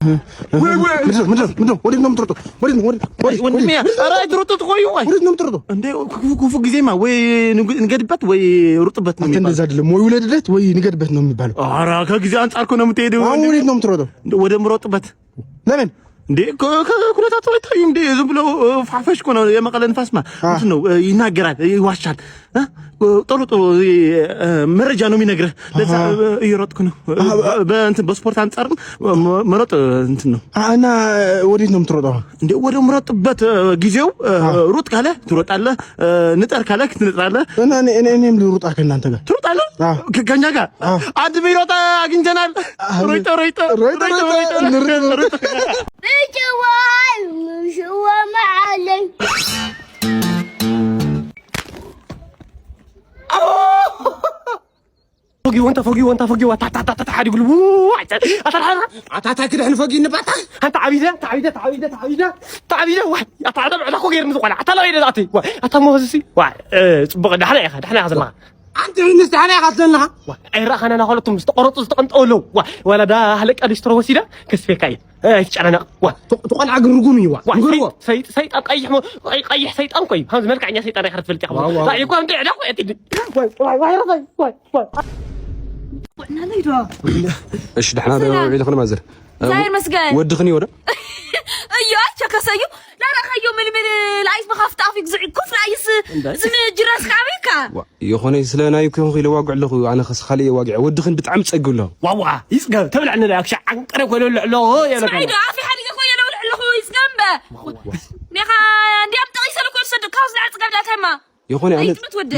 ምንድነው ወዴት ነው የምትሮጠው? ወንድሜ ኧረ አይትሮጡ ቆዩ ወዴት ነው የምትሮጠው እንዴ? ክፉ ጊዜማ ወይ ንገድበት ወይ ሩጥበት ነው የሚባለው። እንደዛ አይደለም ወይ ውለድበት ወይ ንገድበት ነው የሚባለው። ኧረ ከጊዜ አንጻር እኮ ነው የምትሄደው። ወዴት ነው የምትሮጠው? ወደ ምሮጥበት ለምን እንዴ? ከኩለታቱ አይታዩም እንዴ? ዝም ብሎ ፋፈሽ እኮ ነው። የመቀለ ንፋስማ እንትን ነው ይናገራል፣ ይዋሻል። ጥሩ መረጃ ነው የሚነግርህ። ለዛ እየሮጥኩ ነው። በእንትን በስፖርት አንጻር መሮጥ እንትን ነው። እና ወዴት ነው የምትሮጠው እንዴ? ወደ ምሮጥበት ጊዜው ሩጥ ካለ ትሮጣለህ፣ ንጠር ካለ ትንጠራለህ። እና እኔም ልሩጣ ከእናንተ ጋር ትሮጣለህ? ከኛ ጋር አንድ ቢሮጣ አግኝተናል። ሮይጦ شو معلم فوقي وانت تعالي يقول كده احنا فوقي نبعتها انت عبيده واحد اطلع على اخو غير نزقنا حتى لو يداتي حتى مو هسي صبغ دحنا هذا انت نستحنا غزلنا اي راخنا انا خلطهم استقرطوا استقنطولو ولا ده هلك ادسترو وسيده كسفكاي ايش انا تقنع غرغومي غرغو سيطان قيح سيطان كوي هذا ملكعኛ سيطان يحرف فلتي خبر لا يكون عندي عدا واي وانا ليدو ايش دحنا بعيد خنا مازر زاير مسجان ودخني ودا ايوه تشكسيو لا خيو من العيس بخاف تعفيك زعي كفر عيس زم جراس كعبيكا يخوني سلاناي كون خيل واقع له انا خص خلي واقع ودخن بتعم تصقل له واو يسقى تبلع لنا داك عنقره كل له يا لك سعيد عافي حد يخويا لو له يسقمبه نيخا اندي ام تقيسلو كل صد كاوز على صقب لا تما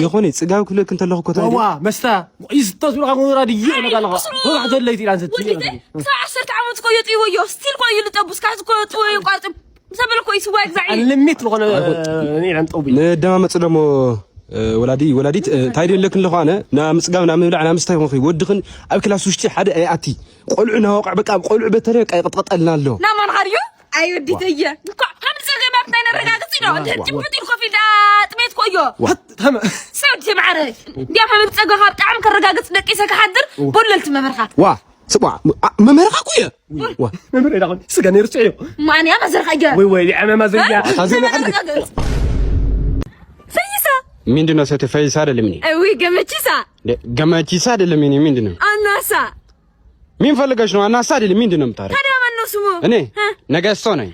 يخوني صقاب كلك انت له كتا واو مستا يستوزو غامو راديو انا قال هو واحد ليتي لانت ساعه 10 عام تقيط يويو ستيل قوي لطبس كاز قوت ويقاطب سبل كويس واق زعي لميت لغنا ني انطوبي ندمامص دمو ولاديت تايدين لك لخانه نا مصقاب نا مبلع نا مستاي خو ودخن اب كلاس وشتي حد اي اتي قلعنا واقع بقى قلع بتريق يقطقطلنا له نا ما نخريو اي وديتيه كم صغي ما بتاين رغاغصي نو جبتي الكوفي دا طميت كويو تم سعد معرف ديام حمد صغا بطعم كرغاغص دقيسه كحدر بوللت ممرخه وا سبع ممرخه كويا وا ممر يدخل سغا نيرچيو ما اني مزرخه وي ما زيا فيسا ምንድነው ሰተ ፈይሳ አይደለም እኔ ወይ ገመቺሳ አይደለም እኔ ምንድነው አናሳ ምን ፈልገሽ ነው አናሳ አይደለም ምንድነው የምታረግ ታዲያ ማን ነው ስሙ እኔ ነገስቶ ነኝ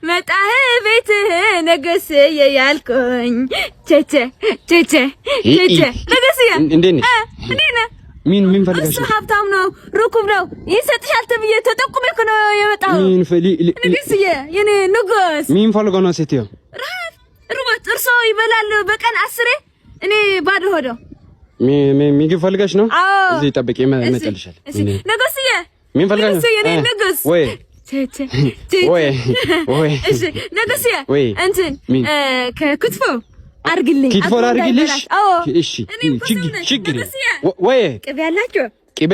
መጣህ ቤትህ ነገስ ያልኩኝ ቸቸ ነገስ እንዴት ነህ ምን ፈልገሽ እሱ ሀብታም ነው ሩኩብ ነው ይሰጥሻል ተብዬ ተጠቁሜ እኮ ነው የመጣው ምን ፈሊ ንጉስ የኔ ንጉስ ምን ፈልገው ነው ሴትዮ ሩባት እርሶ ይበላል በቀን 10 እኔ ባዶ ሆዶ ሚግብ ፈልገሽ ነው እዚህ ጠብቂ መጨልሻል ንጉስዬ ምን ፈልገሽ ነው የኔ ንጉስ ወይ እሺ ንጉስዬ እንትን ከክትፎ አርግልኝ ክትፎ አርግልሽ እሺ ችግር ወይ ቅቤ ያላችሁ ቅቤ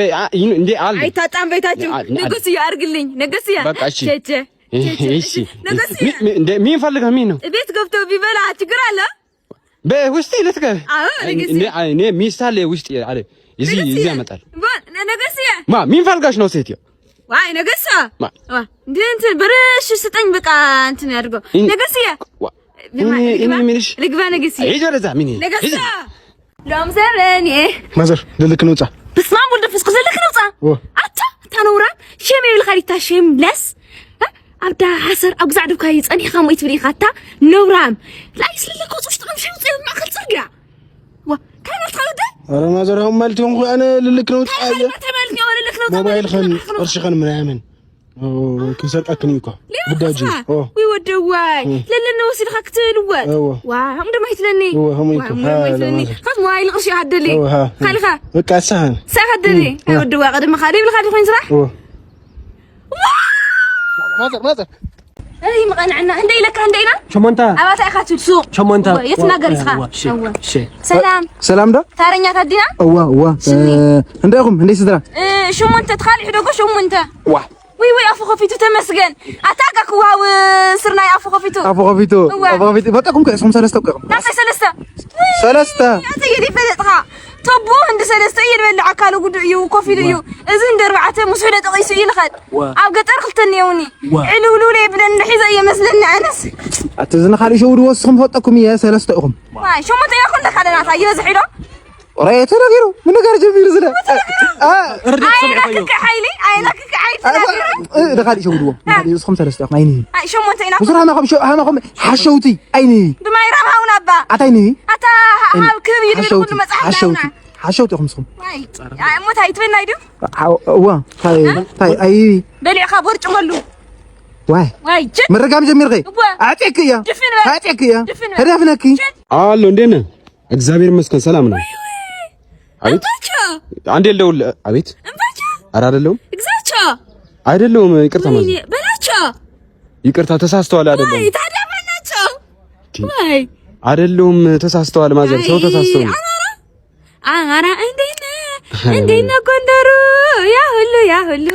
እንዴ አለ አይታጣም ቤታችሁ ንጉስዬ አርግልኝ ንጉስዬ እሺ እንዴ ምን ፈልገህ ምን ነው ቤት ገብቶ ቢበላ ችግር አለ በውስጥ ልትገብ እኔ ሚስታለ ውስጥ አለ እዚህ ያመጣል ንጉስዬ ምን ፈልገሽ ነው ሴትዮ ዋይ ንጉስ እንትን ብርሽ ስጠኝ በቃ እንትን ያድርገው ንጉስዬ እኔ ምንሽ ልግባ ንጉስዬ ይጀረዛ ምን ንጉስ ሎም ዘረኔ ማዘር ልልክ ነው ጻ በስማም ወልደ ፍስኩ ዘልክ ነው ጻ አታ ታኖራ ሸም ይብል ኸሪታ ሸም ለስ አብዳ ሐሰር አግዛዕ ድብካ ይጸኒኻ ሞይት ብሪኻታ ነውራም ላይ ስለለኮ ጽሽጥም ሸም ጽም ማኸል ጽርጋ ካናት ካውደ አረ ማዘራው ማልቲውን እኮ انا ልልክ ነው ጻ ተማልክ ነው ልልክ ነው ሞባይል ኸን እርሽኸን ምናምን كسرقتني اكو بداجي ويودواي للنا وسيدك كتلوات واه هم ما يتلني هم يتلني خاف ما يلقش يحدلي خليها بقى سهل سهدلي ودوا قدم خادم الخادم وين صراح ماذا اي مقنعنا عندي لك عندنا شمونتا اباتا اخاتو سوق شمونتا يتناقر اسخا سلام دا تارنيا تدينا عندكم عندي سدرا شمونتا تخالي حدوكو شمونتا وي افو خفيتو تمسجن اتاكك واو سرنا افو خفيتو بقاكم كاسهم ثلاثه ثلاثه يا سيدي فلتها طبو عند سلسته يبلع عكاله قديو كوفيديو اذن درعته مسوده تقيسو يلخد اب قطر قلتنيوني علولو لي بلن حيزه يمسلنا انس اتزنا خالي شو دوسهم فوتكم يا سلستهم واي شو متى ياخذ لك على ناس يزحيلو رأيت تغيروا من غير جميل زنا ردت سمعك حيلي عينك عيد دخلي شو دوا دخلي يوسخم سلسته عيني شو متى يناخذ بصراحه ما خم حشوتي عيني بما يرام ابا عطيني اتا ها كبير يقول كل مصحف حشوتي خمسكم واي متى يتبنى يدو وا طيب اي بلع خبر تقولوا واي جد مرقام جميل غي اعطيك يا هدفنك الو እንደነ እግዚአብሔር ይመስገን ሰላም ነው አቤት አንዴ ለውል አቤት አራ አይደለም እግዚአብሔር አይደለም ይቅርታ ማለት በላቸው ይቅርታ ተሳስተዋል አይደለም ወይ ታዲያ በላቸው ወይ አይደለም ተሳስተዋል ማዘር ሰው ተሳስተው አራ እንደነ ጎንደሩ ያ ሁሉ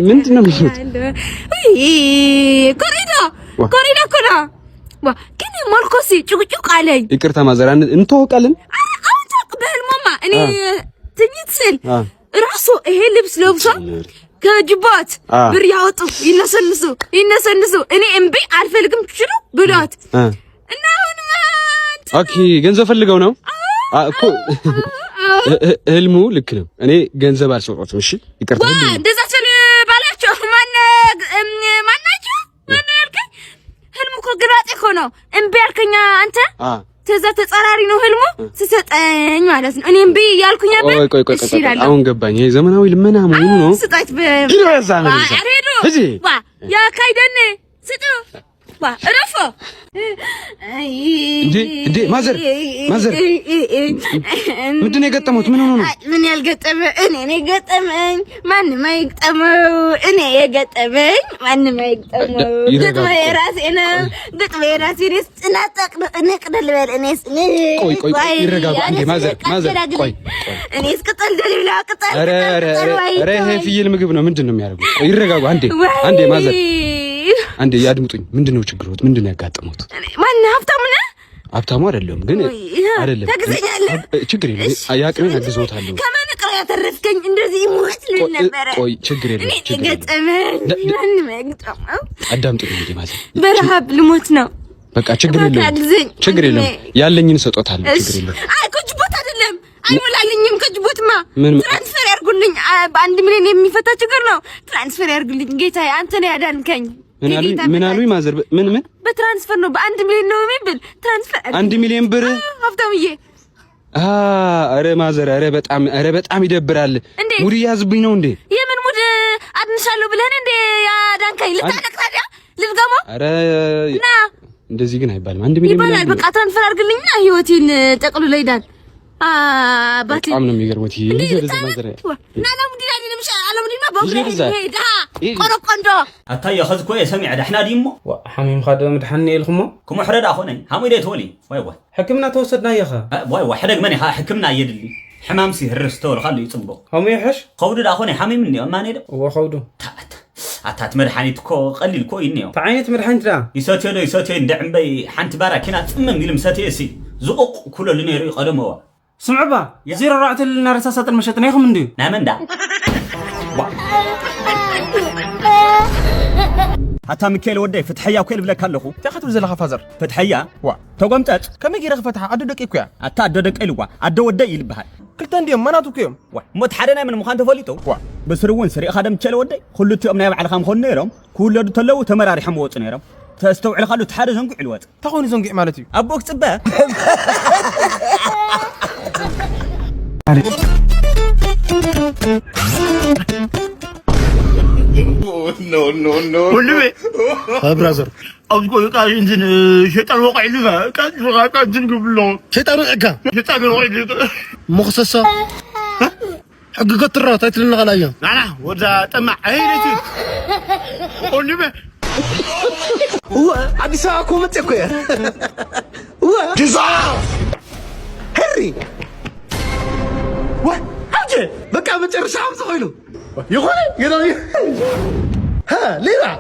ምንድነው ምሽት ኮሪዶ ኮራ ግን ማልኮሲ ጭቅጭቅ አለኝ ይቅርታ ማዘር እንተዋወቃለን በህልማማ እኔ ትኝት ስል ራሱ ይሄ ልብስ ለብሶ ከጅባት ብር ያወጡ ይነሰንሱ እኔ እምቢ አልፈልግም ትችሉ ብሏት እና አሁን ኦኬ ገንዘብ ፈልገው ነው እኮ ህልሙ ልክ ነው እኔ ገንዘብ አልሰጠሁትም እሺ ይቅርታ እንደዛ ስል ባላቸው ማናቸው ያልከኝ ህልሙ እኮ ግልባጭ እኮ ነው እምቢ ያልከኛ አንተ ተዛ ተጻራሪ ነው ህልሙ ስሰጠኝ ማለት ነው እኔም ቢ ያልኩኝ ነበር ቆይ አሁን ገባኝ ይሄ ዘመናዊ ልመና መሆኑ ነው ስጣት ያ ካይደን ስጡ ረፎ እንዴ ማዘር ምንድን ነው የገጠመው ምን ሆኖ ነው ምን ያልገጠመ እኔ ገጠመኝ ማንም አይገጠመው እኔ የገጠመኝ ማንም አይገጠመው ግጥሜ የራሴ ነው ጽናጣቅ ነቅደል በል እኔስ ቆይ ይረጋጉ እንዴ ማዘር ቆይ እኔስ ቅጠል ደልብላ ቅጠል ኧረ ይሄ ፍየል ምግብ ነው ምንድን ነው የሚያደርጉት ይረጋጉ አንዴ ማዘር አንዴ ያድምጡኝ ምንድነው ችግሮት ምንድነው ያጋጠሙት ማን ሀብታሙ ነህ ሀብታሙ አይደለም ግን አይደለም ተግዘኛለህ ችግር የለም ያቅሜን አግዘውታለሁ ከማን ቀረ ያተረፍከኝ እንደዚህ ሞት ነበር ቆይ ችግር የለም አዳምጡኝ እንዴ ማለት በረሃብ ልሞት ነው በቃ ችግር የለም ያለኝን ሰጦታለሁ ችግር የለም አይ ከጅቦት አይደለም አይሞላልኝም ከጅቦትማ ትራንስፈር ያርጉልኝ በ1 ሚሊዮን የሚፈታ ችግር ነው ትራንስፈር ያርጉልኝ ጌታዬ አንተ ነው ያዳንከኝ ምን አሉኝ ማዘር ምን በትራንስፈር ነው በ1 ሚሊዮን ነው የሚብል ትራንስፈር 1 ሚሊዮን ብር ሀብታምዬ አረ ማዘር አረ በጣም ይደብራል ሙድ ያዝብኝ ነው እንዴ የምን ሙድ አድንሻለሁ ብለህ እንዴ ያዳንከኝ ልታለቅ ታዲያ ልትገባ አረ እንደዚህ ግን አይባልም 1 ሚሊዮን ይባላል በቃ ትራንስፈር አድርግልኝና ህይወቴን ጠቅልሎ ይዳል ባቲ በጣም ነው የሚገርመው ይሄ ማዘር ናና ሙዲና ለምሻ አለሙዲና በእግሬ ሄዳ ቆረቆንዶ አታየ خذكو يسمع دحنا ديمو حميم خدم دحني لكم كم حرد اخوني حميده تولي واي حكمنا توسدنا يخا واي حدق مني حكمنا يدلي حمام سي هرستول خلي يصبو هم يحش خودد اخوني حميم مني ما نيد هو خودو አታት መድኃኒት እኮ ቀሊል እኮ ይነው ታይነት መድኃኒት ዳ ይሰተይ እንደዕምበይ ሓንቲ ባራ ኪና ጽምም ይልም ሰተይሲ ዝቁቅ ኩሎ ለነይሩ ይቀደመዋ ስምዕባ ዜሮ ራዕት ለናረሳሳጥን መሸጥና ይኹም እንዴ ናመንዳ حتى مكيل ودي فتحيا وكيل بلاك هلخو تاخذ زلخ فازر فتحيا وا تقومطاط كما غير فتحها ادو دقيق يا اتا ادو دقيق وا ادو ودي يلبሃል كلتان دي مناتو كيم وا موت حدنا من مخان تفوليتو وا بسرون سري خدم تشل ودي كلتو امنا يبعل خام خون نيرم كولدو تلو تمراري حموط نيرم تستوعل خلو تحاد زنقع الوط تخوني زنقع مالتي ابوك صبا No. ولي برازر أقول لك إنزين شيطان وقع لنا كان تنقل له شيطان وقع لنا مخصصة حققت الرات هاي لنا غلايا لا وذا طمع عينتي ولي هو عندي ساعة كومتك يا هو جزاء هري حاجة بقى مترش عم صغيرو يقول ها ليرا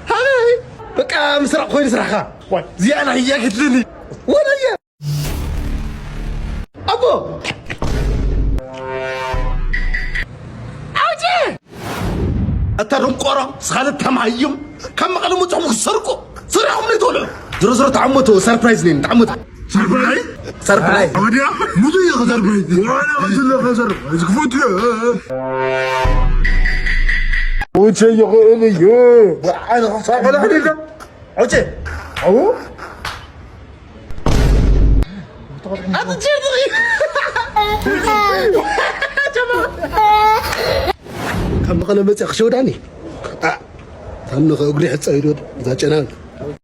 هاي بقى مسرق خوي سرخا زياده هي قتلني ولا يا ابو أترنقرة سخالة تمايم كم قالوا متعمق سرقوا سرقهم ليتولوا زرزر تعمتوا سربرايز لين تعمتوا سربرايز سربرايز أوديا مدو يا سربرايز وانا قلت لك سربرايز كفوت وجه يا غالي انا صار ولا حديده وجه او هذا جدري كم قال ما تخشوا داني تنخ اغري حصيدود ذا جنان